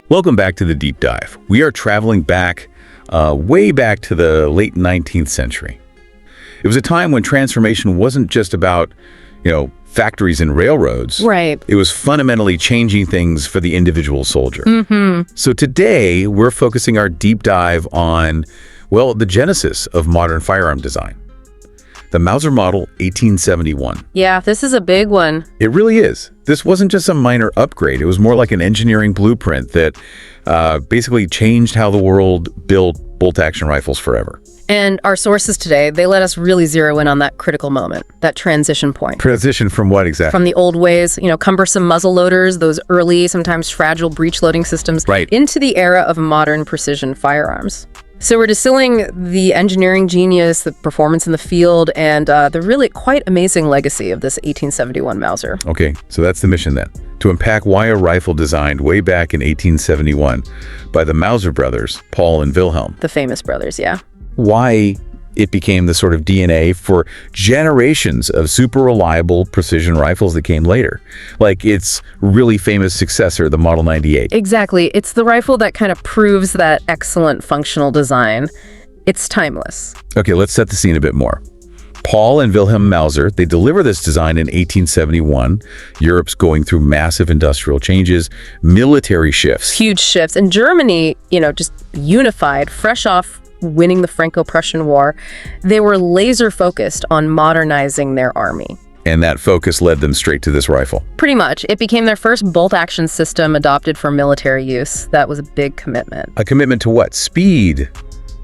Welcome back to the Deep Dive. We are traveling back, way back to the late 19th century. It was a time when transformation wasn't just about, factories and railroads. Right. It was fundamentally changing things for the individual soldier. So today, we're focusing our deep dive on, the genesis of modern firearm design. The Mauser Model 1871. Yeah, this is a big one. It really is. This wasn't just a minor upgrade. It was more like an engineering blueprint that basically changed how the world built bolt-action rifles forever. And our sources today, they let us really zero in on that critical moment, that transition point. Transition from what exactly? From the old ways, cumbersome muzzle loaders, those early, sometimes fragile breech loading systems, right, into the era of modern precision firearms. So we're distilling the engineering genius, the performance in the field, and the really quite amazing legacy of this 1871 Mauser. Okay, so that's the mission then. To unpack why a rifle designed way back in 1871 by the Mauser brothers, Paul and Wilhelm. The famous brothers, yeah. Why it became the sort of DNA for generations of super reliable precision rifles that came later. Like its really famous successor, the Model 98. Exactly. It's the rifle that kind of proves that excellent functional design. It's timeless. Okay, let's set the scene a bit more. Paul and Wilhelm Mauser, they deliver this design in 1871. Europe's going through massive industrial changes, military shifts. Huge shifts. And Germany, just unified, fresh off winning the Franco-Prussian War, they were laser focused on modernizing their army. And that focus led them straight to this rifle. Pretty much. It became their first bolt-action system adopted for military use. That was a big commitment. A commitment to what? Speed,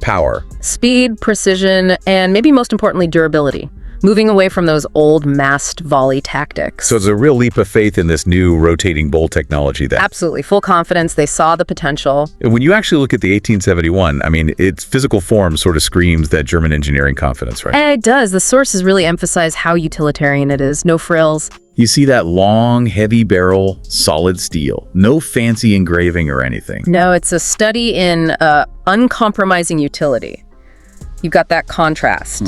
power. Speed, precision, and maybe most importantly, durability. Moving away from those old massed volley tactics. So it's a real leap of faith in this new rotating bolt technology then. Absolutely. Full confidence. They saw the potential. When you actually look at the 1871, its physical form sort of screams that German engineering confidence, right? And it does. The sources really emphasize how utilitarian it is. No frills. You see that long, heavy barrel, solid steel. No fancy engraving or anything. No, it's a study in uncompromising utility. You've got that contrast.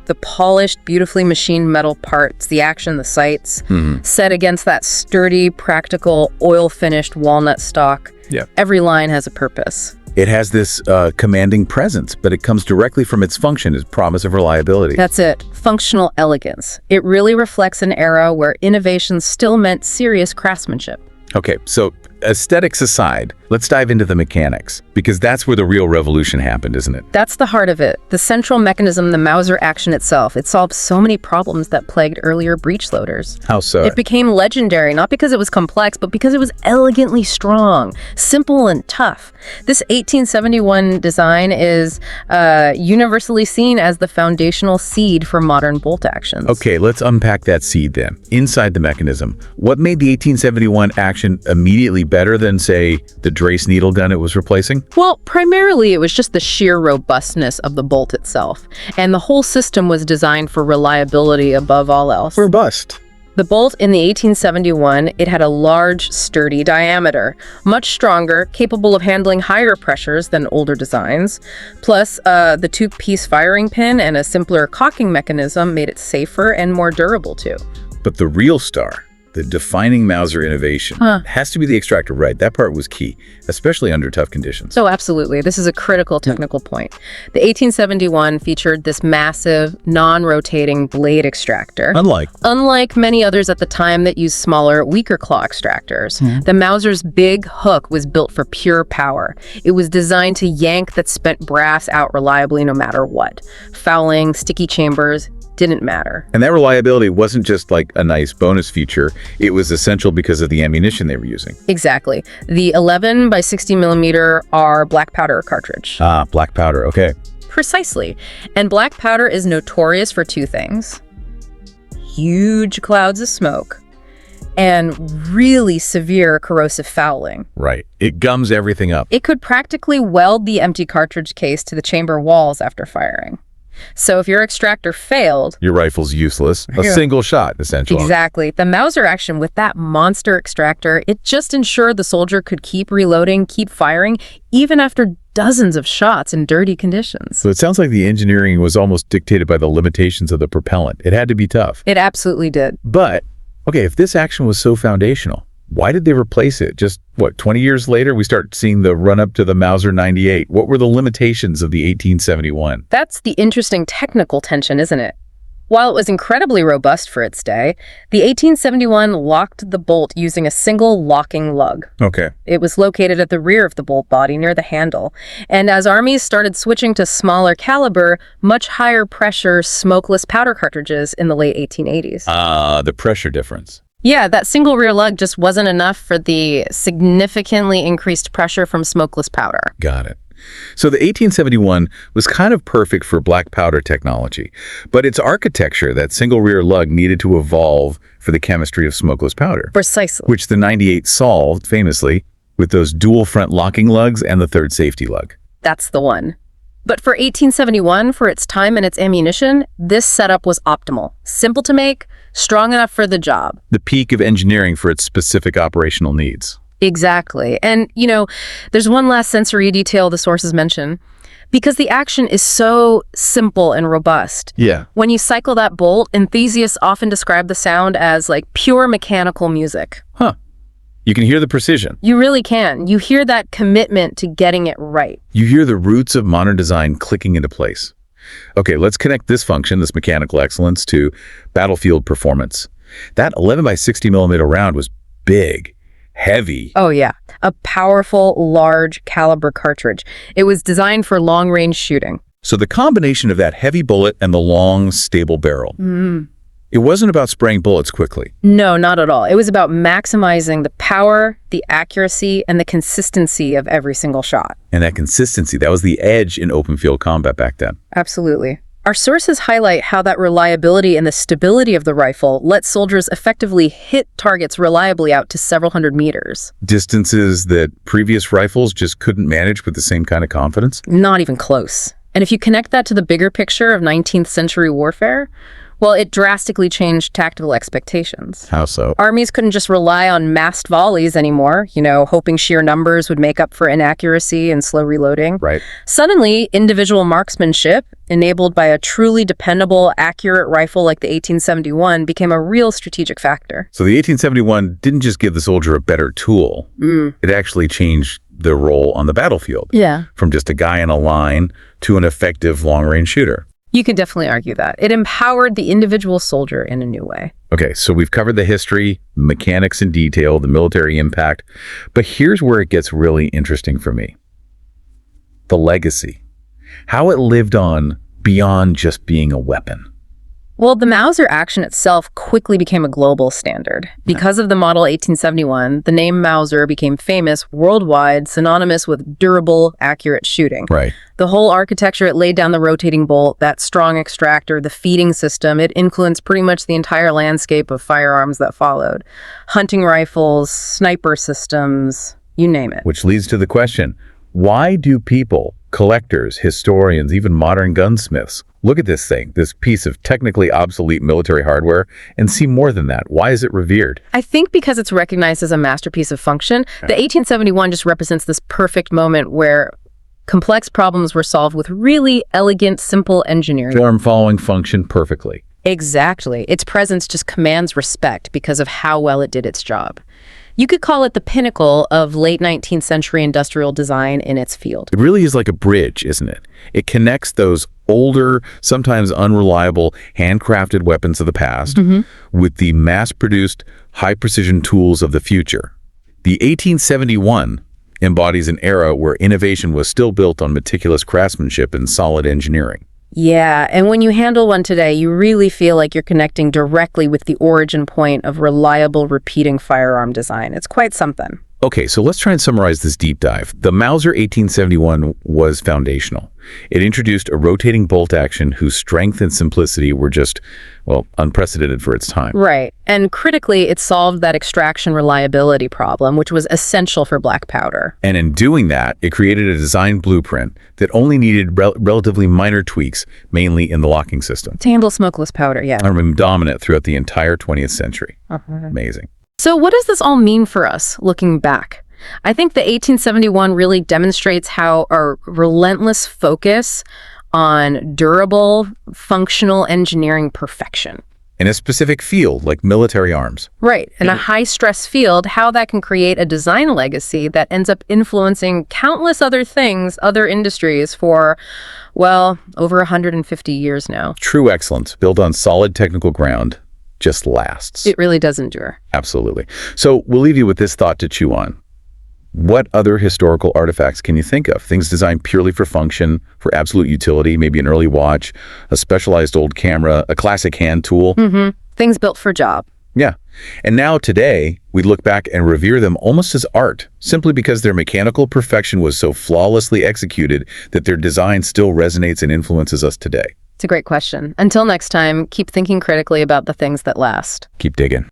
The polished, beautifully machined metal parts, the action, the sights, set against that sturdy, practical, oil-finished walnut stock. Yeah. Every line has a purpose. It has this commanding presence, but it comes directly from its function, its promise of reliability. That's it. Functional elegance. It really reflects an era where innovation still meant serious craftsmanship. Okay, so aesthetics aside, let's dive into the mechanics, because that's where the real revolution happened, isn't it? That's the heart of it. The central mechanism, the Mauser action itself, it solved so many problems that plagued earlier breech loaders. How so? It became legendary, not because it was complex, but because it was elegantly strong, simple and tough. This 1871 design is universally seen as the foundational seed for modern bolt actions. Okay, let's unpack that seed then. Inside the mechanism, what made the 1871 action immediately better than, say, the Drace needle gun it was replacing? Well, primarily it was just the sheer robustness of the bolt itself, and the whole system was designed for reliability above all else. Robust. The bolt in the 1871, it had a large, sturdy diameter, much stronger, capable of handling higher pressures than older designs. Plus, the two-piece firing pin and a simpler cocking mechanism made it safer and more durable too. But the real star, the defining Mauser innovation, has to be the extractor, right? That part was key, especially under tough conditions. Oh, absolutely. This is a critical technical point. The 1871 featured this massive, non-rotating blade extractor. Unlike many others at the time that used smaller, weaker claw extractors, the Mauser's big hook was built for pure power. It was designed to yank that spent brass out reliably no matter what. Fouling, sticky chambers, didn't matter. And that reliability wasn't just like a nice bonus feature. It was essential because of the ammunition they were using. Exactly. The 11 by 60 millimeter are black powder cartridge. Black powder, okay. Precisely. And black powder is notorious for two things: huge clouds of smoke and really severe corrosive fouling. Right. It gums everything up. It could practically weld the empty cartridge case to the chamber walls after firing. So if your extractor failed, your rifle's useless. A single shot, essentially. Exactly. The Mauser action with that monster extractor, it just ensured the soldier could keep reloading, keep firing, even after dozens of shots in dirty conditions. So it sounds like the engineering was almost dictated by the limitations of the propellant. It had to be tough. It absolutely did. But, okay, if this action was so foundational, Why did they replace it? Just, 20 years later, we start seeing the run-up to the Mauser 98. What were the limitations of the 1871? That's the interesting technical tension, isn't it? While it was incredibly robust for its day, the 1871 locked the bolt using a single locking lug. Okay. It was located at the rear of the bolt body near the handle. And as armies started switching to smaller caliber, much higher pressure smokeless powder cartridges in the late 1880s. The pressure difference. Yeah, that single rear lug just wasn't enough for the significantly increased pressure from smokeless powder. Got it. So the 1871 was kind of perfect for black powder technology, but its architecture, that single rear lug, needed to evolve for the chemistry of smokeless powder. Precisely. Which the 98 solved, famously, with those dual front locking lugs and the third safety lug. That's the one. But for 1871, for its time and its ammunition, this setup was optimal. Simple to make, strong enough for the job. The peak of engineering for its specific operational needs. Exactly. And, there's one last sensory detail the sources mention. Because the action is so simple and robust. Yeah. When you cycle that bolt, enthusiasts often describe the sound as like pure mechanical music. Huh. You can hear the precision. You really can. You hear that commitment to getting it right. You hear the roots of modern design clicking into place. Okay, let's connect this function, this mechanical excellence, to battlefield performance. That 11 by 60 millimeter round was big. Heavy. Oh, yeah. A powerful, large caliber cartridge. It was designed for long-range shooting. So the combination of that heavy bullet and the long, stable barrel. It wasn't about spraying bullets quickly. No, not at all. It was about maximizing the power, the accuracy, and the consistency of every single shot. And that consistency, that was the edge in open field combat back then. Absolutely. Our sources highlight how that reliability and the stability of the rifle let soldiers effectively hit targets reliably out to several hundred meters. Distances that previous rifles just couldn't manage with the same kind of confidence? Not even close. And if you connect that to the bigger picture of 19th century warfare, well, it drastically changed tactical expectations. How so? Armies couldn't just rely on massed volleys anymore, hoping sheer numbers would make up for inaccuracy and slow reloading. Right. Suddenly, individual marksmanship, enabled by a truly dependable, accurate rifle like the 1871, became a real strategic factor. So the 1871 didn't just give the soldier a better tool. It actually changed their role on the battlefield. Yeah. From just a guy in a line to an effective long-range shooter. You can definitely argue that. It empowered the individual soldier in a new way. Okay, so we've covered the history, mechanics in detail, the military impact, but here's where it gets really interesting for me. The legacy. How it lived on beyond just being a weapon. Well, the Mauser action itself quickly became a global standard. Because of the Model 1871, the name Mauser became famous worldwide, synonymous with durable, accurate shooting. Right. The whole architecture, it laid down the rotating bolt, that strong extractor, the feeding system, it influenced pretty much the entire landscape of firearms that followed. Hunting rifles, sniper systems, you name it. Which leads to the question, why do people, collectors, historians, even modern gunsmiths, look at this thing, this piece of technically obsolete military hardware, and see more than that? Why is it revered? I think because it's recognized as a masterpiece of function. The 1871 just represents this perfect moment where complex problems were solved with really elegant, simple engineering. Form following function perfectly. Exactly. Its presence just commands respect because of how well it did its job. You could call it the pinnacle of late 19th century industrial design in its field. It really is like a bridge, isn't it? It connects those older, sometimes unreliable, handcrafted weapons of the past with the mass-produced, high-precision tools of the future. The 1871 embodies an era where innovation was still built on meticulous craftsmanship and solid engineering. Yeah, and when you handle one today, you really feel like you're connecting directly with the origin point of reliable, repeating firearm design. It's quite something. Okay, so let's try and summarize this deep dive. The Mauser 1871 was foundational. It introduced a rotating bolt action whose strength and simplicity were just, unprecedented for its time. Right. And critically, it solved that extraction reliability problem, which was essential for black powder. And in doing that, it created a design blueprint that only needed relatively minor tweaks, mainly in the locking system. To handle smokeless powder, yeah. And remained dominant throughout the entire 20th century. Amazing. So what does this all mean for us, looking back? I think the 1871 really demonstrates how our relentless focus on durable, functional engineering perfection. in a specific field like military arms. Right. In a high-stress field, how that can create a design legacy that ends up influencing countless other things, other industries for, well, over 150 years now. True excellence, built on solid technical ground, just lasts. It really does endure. Absolutely. So we'll leave you with this thought to chew on. What other historical artifacts can you think of? Things designed purely for function, for absolute utility, maybe an early watch, a specialized old camera, a classic hand tool. Things built for job. Yeah. And now today, we look back and revere them almost as art, simply because their mechanical perfection was so flawlessly executed that their design still resonates and influences us today. It's a great question. Until next time, keep thinking critically about the things that last. Keep digging.